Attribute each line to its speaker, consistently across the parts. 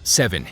Speaker 1: 7.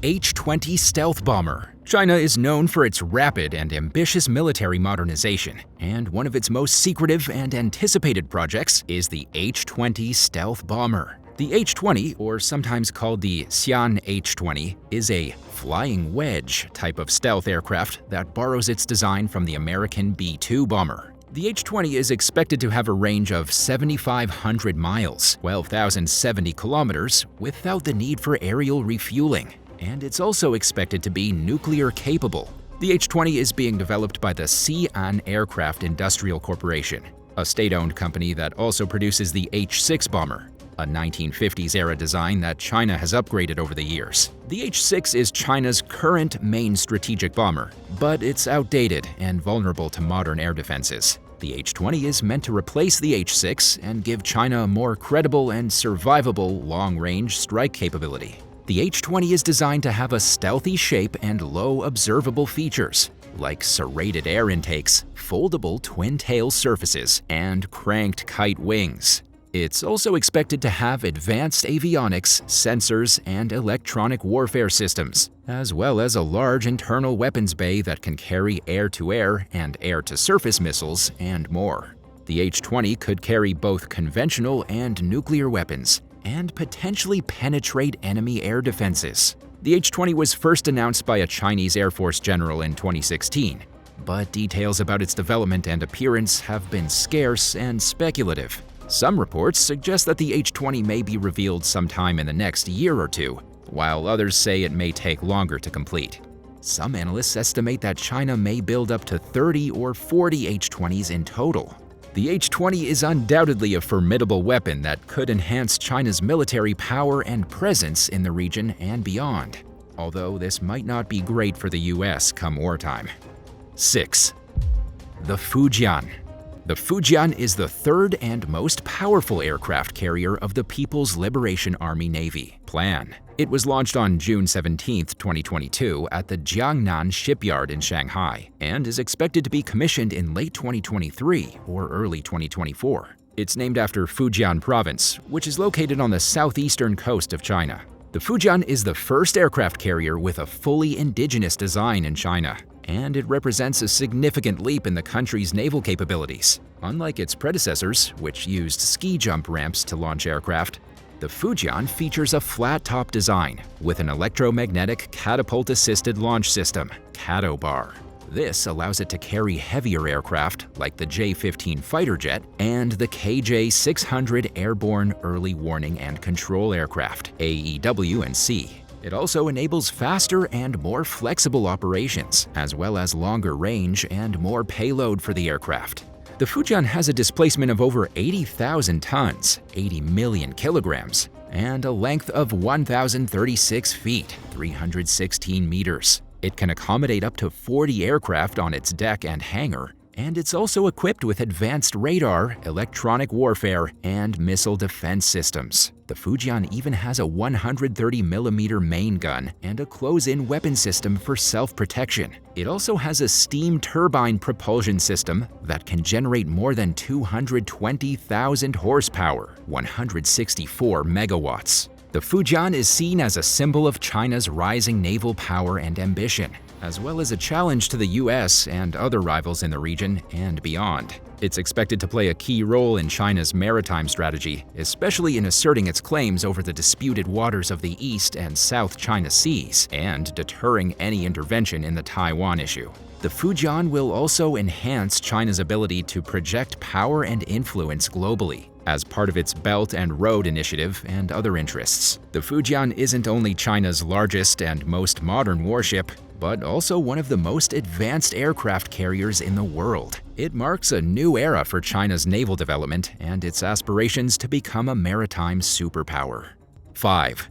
Speaker 1: H-20 stealth bomber. China is known for its rapid and ambitious military modernization, and one of its most secretive and anticipated projects is the H-20 stealth bomber. The H-20, or sometimes called the Jian H-20, is a flying wedge type of stealth aircraft that borrows its design from the American B-2 bomber. The H-20 is expected to have a range of 7,500 miles, 12,070 kilometers, without the need for aerial refueling. And it's also expected to be nuclear capable. The H-20 is being developed by the Jian Aircraft Industrial Corporation, a state-owned company that also produces the H-6 bomber, a 1950s-era design that China has upgraded over the years. The H-6 is China's current main strategic bomber, but it's outdated and vulnerable to modern air defenses. The H-20 is meant to replace the H-6 and give China a more credible and survivable long-range strike capability. The H-20 is designed to have a stealthy shape and low observable features, like serrated air intakes, foldable twin-tail surfaces, and cranked kite wings. It's also expected to have advanced avionics, sensors, and electronic warfare systems, as well as a large internal weapons bay that can carry air-to-air and air-to-surface missiles and more. The H-20 could carry both conventional and nuclear weapons, and potentially penetrate enemy air defenses. The H-20 was first announced by a Chinese Air Force general in 2016, but details about its development and appearance have been scarce and speculative. Some reports suggest that the H-20 may be revealed sometime in the next year or two, while others say it may take longer to complete. Some analysts estimate that China may build up to 30 or 40 H-20s in total. The H-20 is undoubtedly a formidable weapon that could enhance China's military power and presence in the region and beyond, although this might not be great for the US come wartime. 6. The Fujian. The Fujian is the third and most powerful aircraft carrier of the People's Liberation Army Navy plan. It was launched on June 17, 2022 at the Jiangnan shipyard in Shanghai and is expected to be commissioned in late 2023 or early 2024. It's named after Fujian province, which is located on the southeastern coast of China. The Fujian is the first aircraft carrier with a fully indigenous design in China, and it represents a significant leap in the country's naval capabilities. Unlike its predecessors, which used ski jump ramps to launch aircraft, the Fujian features a flat-top design with an electromagnetic catapult-assisted launch system, CATOBAR. This allows it to carry heavier aircraft like the J-15 fighter jet and the KJ-600 Airborne Early Warning and Control Aircraft, AEW and C. It also enables faster and more flexible operations, as well as longer range and more payload for the aircraft. The Fujian has a displacement of over 80,000 tons, 80 million kilograms, and a length of 1,036 feet, 316 meters. It can accommodate up to 40 aircraft on its deck and hangar, and it's also equipped with advanced radar, electronic warfare, and missile defense systems. The Fujian even has a 130mm main gun and a close-in weapon system for self-protection. It also has a steam turbine propulsion system that can generate more than 220,000 horsepower, 164 megawatts. The Fujian is seen as a symbol of China's rising naval power and ambition, as well as a challenge to the US and other rivals in the region and beyond. It's expected to play a key role in China's maritime strategy, especially in asserting its claims over the disputed waters of the East and South China Seas, and deterring any intervention in the Taiwan issue. The Fujian will also enhance China's ability to project power and influence globally, as part of its Belt and Road Initiative and other interests. The Fujian isn't only China's largest and most modern warship, but also one of the most advanced aircraft carriers in the world. It marks a new era for China's naval development and its aspirations to become a maritime superpower. 5.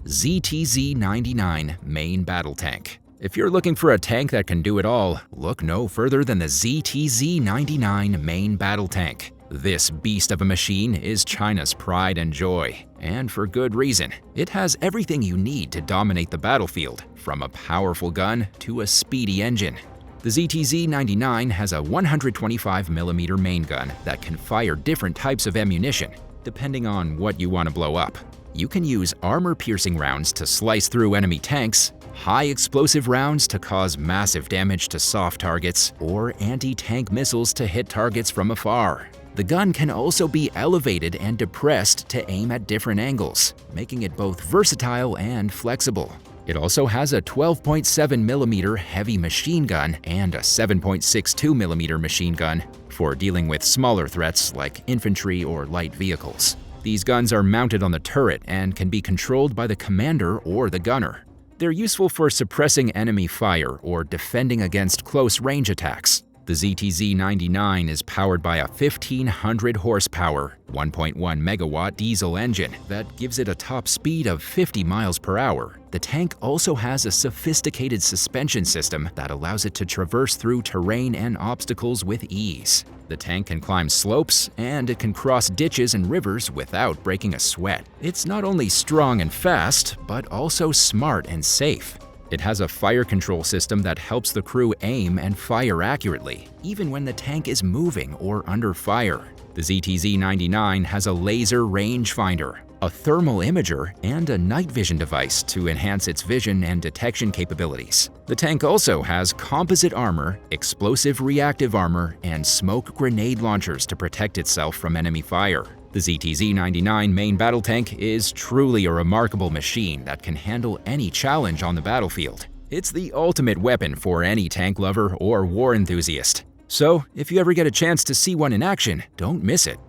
Speaker 1: ZTZ-99 Main Battle Tank. If you're looking for a tank that can do it all, look no further than the ZTZ-99 Main Battle Tank. This beast of a machine is China's pride and joy, and for good reason. It has everything you need to dominate the battlefield, from a powerful gun to a speedy engine. The ZTZ-99 has a 125mm main gun that can fire different types of ammunition, depending on what you want to blow up. You can use armor-piercing rounds to slice through enemy tanks, high-explosive rounds to cause massive damage to soft targets, or anti-tank missiles to hit targets from afar. The gun can also be elevated and depressed to aim at different angles, making it both versatile and flexible. It also has a 12.7mm heavy machine gun and a 7.62mm machine gun for dealing with smaller threats like infantry or light vehicles. These guns are mounted on the turret and can be controlled by the commander or the gunner. They're useful for suppressing enemy fire or defending against close-range attacks. The ZTZ-99 is powered by a 1,500 horsepower, 1.1 megawatt diesel engine that gives it a top speed of 50 miles per hour. The tank also has a sophisticated suspension system that allows it to traverse through terrain and obstacles with ease. The tank can climb slopes, and it can cross ditches and rivers without breaking a sweat. It's not only strong and fast, but also smart and safe. It has a fire control system that helps the crew aim and fire accurately, even when the tank is moving or under fire. The ZTZ-99 has a laser rangefinder, a thermal imager, and a night vision device to enhance its vision and detection capabilities. The tank also has composite armor, explosive reactive armor, and smoke grenade launchers to protect itself from enemy fire. The ZTZ-99 main battle tank is truly a remarkable machine that can handle any challenge on the battlefield. It's the ultimate weapon for any tank lover or war enthusiast. So, if you ever get a chance to see one in action, don't miss it.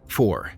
Speaker 1: 4.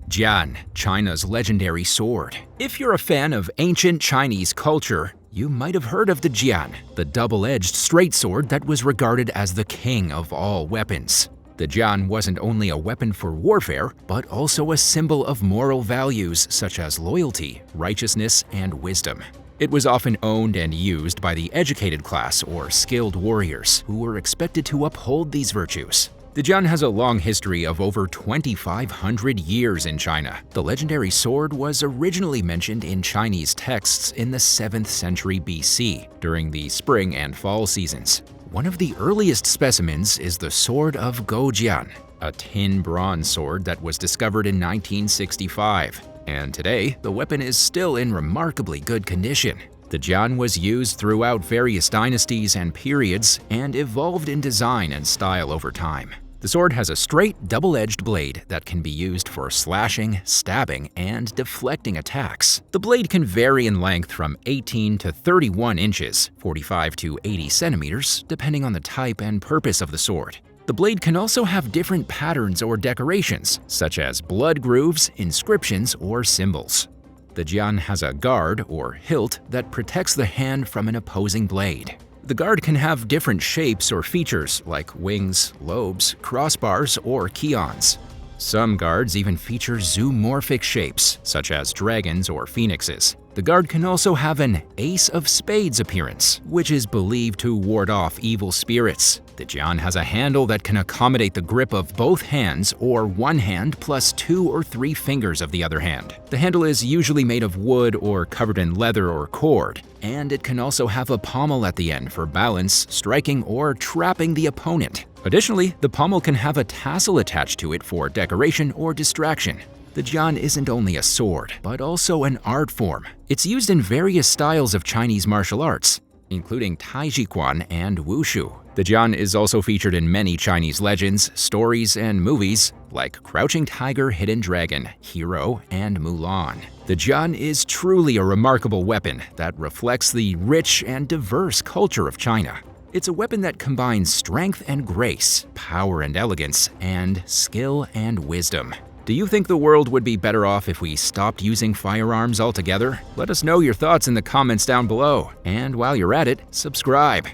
Speaker 1: Jian, China's legendary sword. If you're a fan of ancient Chinese culture, you might have heard of the Jian, the double-edged straight sword that was regarded as the king of all weapons. The Jian wasn't only a weapon for warfare, but also a symbol of moral values such as loyalty, righteousness, and wisdom. It was often owned and used by the educated class or skilled warriors who were expected to uphold these virtues. The Jian has a long history of over 2,500 years in China. The legendary sword was originally mentioned in Chinese texts in the 7th century BC during the spring and fall seasons. One of the earliest specimens is the Sword of Jian, a tin bronze sword that was discovered in 1965. And today, the weapon is still in remarkably good condition. The Jian was used throughout various dynasties and periods and evolved in design and style over time. The sword has a straight, double-edged blade that can be used for slashing, stabbing, and deflecting attacks. The blade can vary in length from 18 to 31 inches, 45 to 80 centimeters, depending on the type and purpose of the sword. The blade can also have different patterns or decorations, such as blood grooves, inscriptions, or symbols. The Jian has a guard, or hilt, that protects the hand from an opposing blade. The guard can have different shapes or features like wings, lobes, crossbars, or keons. Some guards even feature zoomorphic shapes, such as dragons or phoenixes. The guard can also have an ace of spades appearance, which is believed to ward off evil spirits. The Jian has a handle that can accommodate the grip of both hands or one hand plus 2 or 3 fingers of the other hand. The handle is usually made of wood or covered in leather or cord, and it can also have a pommel at the end for balance, striking, or trapping the opponent. Additionally, the pommel can have a tassel attached to it for decoration or distraction. The Jian isn't only a sword, but also an art form. It's used in various styles of Chinese martial arts, including Taijiquan and Wushu. The Jian is also featured in many Chinese legends, stories, and movies like Crouching Tiger, Hidden Dragon, Hero, and Mulan. The Jian is truly a remarkable weapon that reflects the rich and diverse culture of China. It's a weapon that combines strength and grace, power and elegance, and skill and wisdom. Do you think the world would be better off if we stopped using firearms altogether? Let us know your thoughts in the comments down below. And while you're at it, subscribe.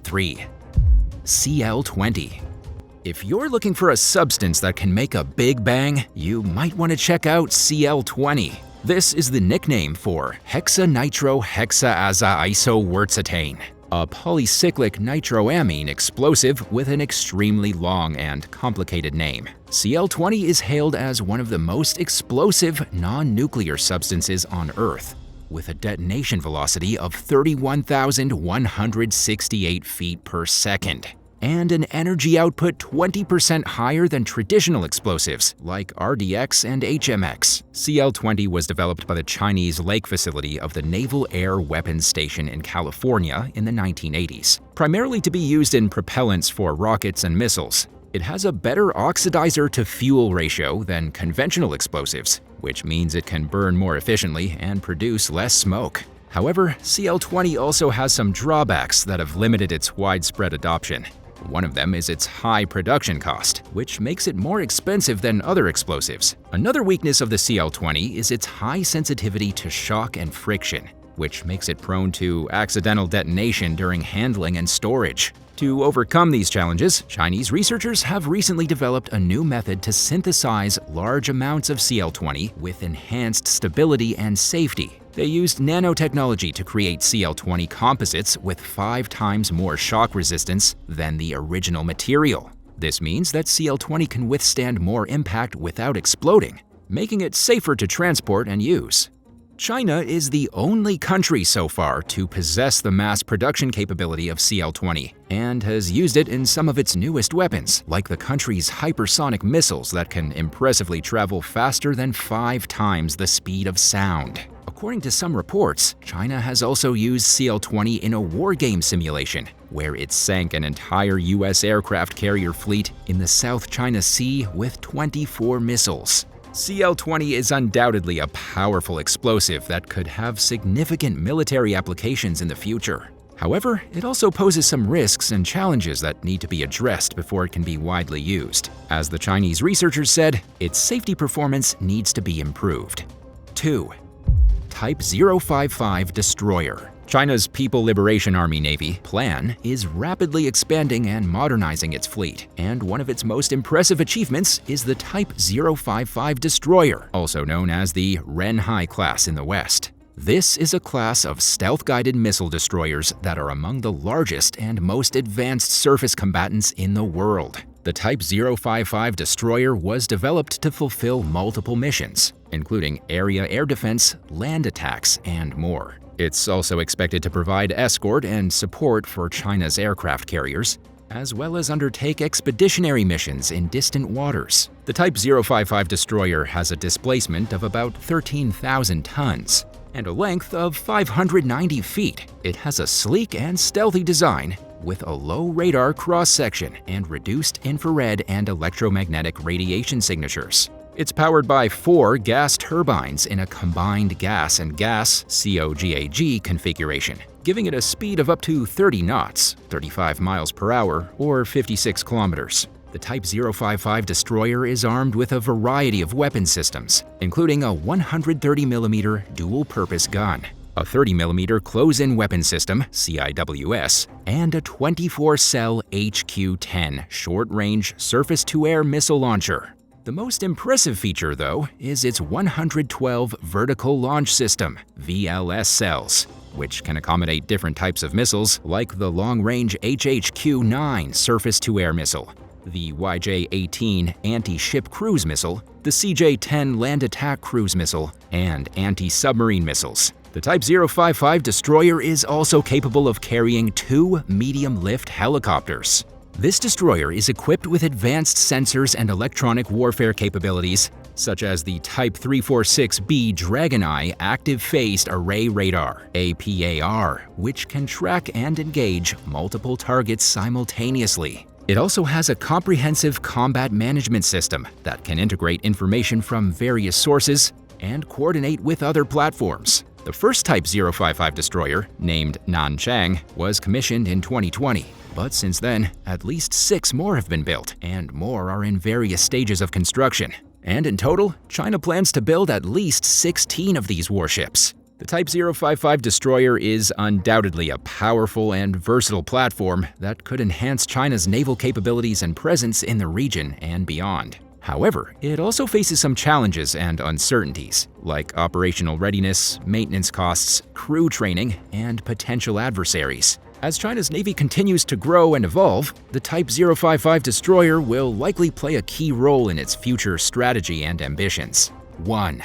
Speaker 1: 3. CL-20. If you're looking for a substance that can make a big bang, you might want to check out CL-20. This is the nickname for hexanitrohexaazaisowurtzatane, a polycyclic nitroamine explosive with an extremely long and complicated name. CL-20 is hailed as one of the most explosive non-nuclear substances on Earth, with a detonation velocity of 31,168 feet per second. and an energy output 20% higher than traditional explosives like RDX and HMX. CL-20 was developed by the Chinese Lake facility of the Naval Air Weapons Station in California in the 1980s, primarily to be used in propellants for rockets and missiles. It has a better oxidizer-to-fuel ratio than conventional explosives, which means it can burn more efficiently and produce less smoke. However, CL-20 also has some drawbacks that have limited its widespread adoption. One of them is its high production cost, which makes it more expensive than other explosives. Another weakness of the CL-20 is its high sensitivity to shock and friction, which makes it prone to accidental detonation during handling and storage. To overcome these challenges, Chinese researchers have recently developed a new method to synthesize large amounts of CL-20 with enhanced stability and safety. They used nanotechnology to create CL-20 composites with 5 times more shock resistance than the original material. This means that CL-20 can withstand more impact without exploding, making it safer to transport and use. China is the only country so far to possess the mass production capability of CL-20 and has used it in some of its newest weapons, like the country's hypersonic missiles that can impressively travel faster than 5 times the speed of sound. According to some reports, China has also used CL-20 in a wargame simulation, where it sank an entire U.S. aircraft carrier fleet in the South China Sea with 24 missiles. CL-20 is undoubtedly a powerful explosive that could have significant military applications in the future. However, it also poses some risks and challenges that need to be addressed before it can be widely used. As the Chinese researchers said, its safety performance needs to be improved. 2. Type 055 Destroyer. China's People Liberation Army Navy plan is rapidly expanding and modernizing its fleet, and one of its most impressive achievements is the Type 055 Destroyer, also known as the Renhai class in the West. This is a class of stealth-guided missile destroyers that are among the largest and most advanced surface combatants in the world. The Type 055 Destroyer was developed to fulfill multiple missions, including area air defense, land attacks, and more. It's also expected to provide escort and support for China's aircraft carriers, as well as undertake expeditionary missions in distant waters. The Type 055 Destroyer has a displacement of about 13,000 tons and a length of 590 feet. It has a sleek and stealthy design with a low radar cross-section and reduced infrared and electromagnetic radiation signatures. It's powered by 4 gas turbines in a combined gas and gas (COGAG) configuration, giving it a speed of up to 30 knots, 35 miles per hour, or 56 kilometers. The Type 055 Destroyer is armed with a variety of weapon systems, including a 130mm dual-purpose gun, a 30mm close-in weapon system (CIWS), and a 24-cell HQ-10 short-range surface-to-air missile launcher. The most impressive feature, though, is its 112 Vertical Launch System (VLS) cells, which can accommodate different types of missiles like the long-range HHQ-9 surface-to-air missile, the YJ-18 anti-ship cruise missile, the CJ-10 land attack cruise missile, and anti-submarine missiles. The Type 055 Destroyer is also capable of carrying 2 medium-lift helicopters. This destroyer is equipped with advanced sensors and electronic warfare capabilities, such as the Type 346B Dragon Eye Active Phased Array Radar (APAR), which can track and engage multiple targets simultaneously. It also has a comprehensive combat management system that can integrate information from various sources and coordinate with other platforms. The first Type 055 destroyer, named Nanchang, was commissioned in 2020. But since then, at least 6 more have been built, and more are in various stages of construction. And in total, China plans to build at least 16 of these warships. The Type 055 destroyer is undoubtedly a powerful and versatile platform that could enhance China's naval capabilities and presence in the region and beyond. However, it also faces some challenges and uncertainties, like operational readiness, maintenance costs, crew training, and potential adversaries. As China's Navy continues to grow and evolve, the Type 055 destroyer will likely play a key role in its future strategy and ambitions. 1.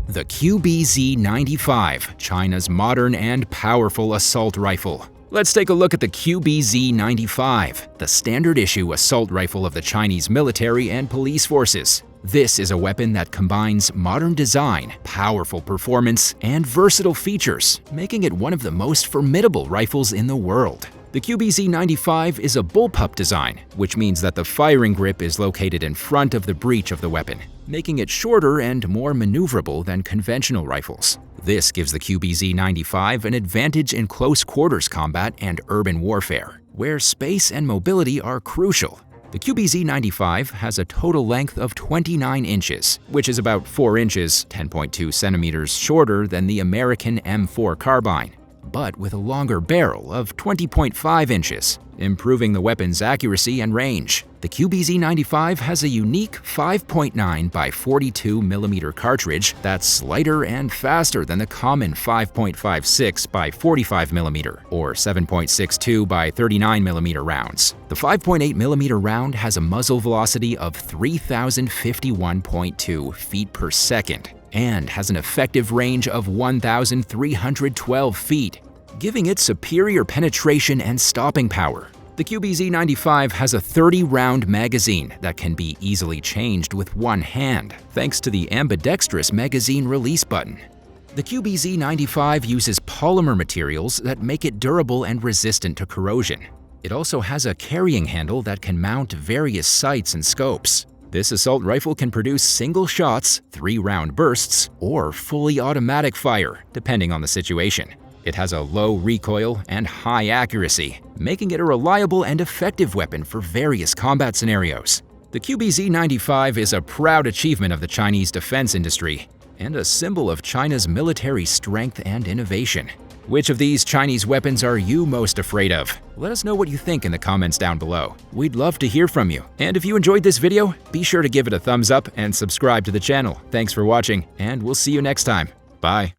Speaker 1: The QBZ-95, China's modern and powerful assault rifle. Let's take a look at the QBZ-95, the standard issue assault rifle of the Chinese military and police forces. This is a weapon that combines modern design, powerful performance, and versatile features, making it one of the most formidable rifles in the world. The QBZ-95 is a bullpup design, which means that the firing grip is located in front of the breech of the weapon, making it shorter and more maneuverable than conventional rifles. This gives the QBZ-95 an advantage in close quarters combat and urban warfare, where space and mobility are crucial. The QBZ-95 has a total length of 29 inches, which is about 4 inches (10.2 centimeters) shorter than the American M4 carbine, but with a longer barrel of 20.5 inches, improving the weapon's accuracy and range. The QBZ-95 has a unique 5.9 by 42 mm cartridge that's lighter and faster than the common 5.56 by 45 mm or 7.62 by 39 mm rounds. The 5.8 mm round has a muzzle velocity of 3,051.2 feet per second and has an effective range of 1,312 feet, giving it superior penetration and stopping power. The QBZ-95 has a 30-round magazine that can be easily changed with one hand, thanks to the ambidextrous magazine release button. The QBZ-95 uses polymer materials that make it durable and resistant to corrosion. It also has a carrying handle that can mount various sights and scopes. This assault rifle can produce single shots, 3-round bursts, or fully automatic fire, depending on the situation. It has a low recoil and high accuracy, making it a reliable and effective weapon for various combat scenarios. The QBZ-95 is a proud achievement of the Chinese defense industry and a symbol of China's military strength and innovation. Which of these Chinese weapons are you most afraid of? Let us know what you think in the comments down below. We'd love to hear from you. And if you enjoyed this video, be sure to give it a thumbs up and subscribe to the channel. Thanks for watching, and we'll see you next time. Bye.